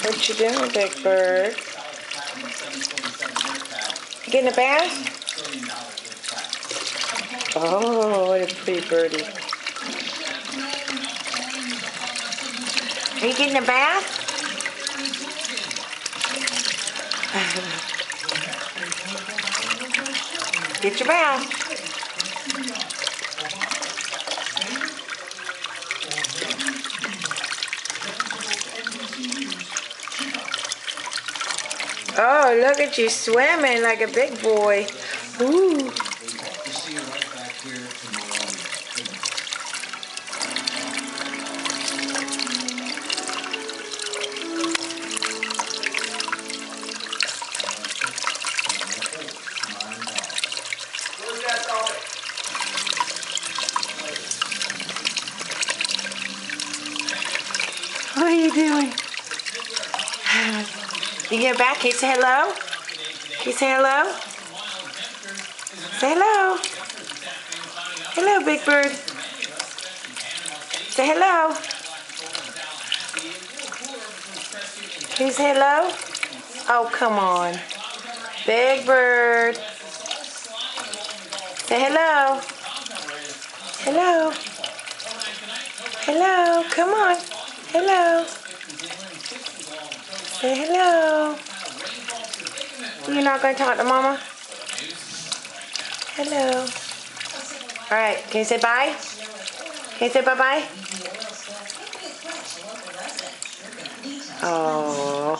What you doing, Big Bird? You getting a bath? Oh, what a pretty birdie. Are you getting a bath? Get your bath. Oh, look at you swimming like a big boy. Ooh. What are you doing? You get back? Can you say hello? Can you say hello? Say hello. Hello, Big Bird. Say hello. Can you say hello? Oh, come on. Big Bird. Say hello. Hello. Hello. Come on. Hello. Say hello. You're not going to talk to Mama? Hello. All right. Can you say bye? Can you say bye-bye? Oh.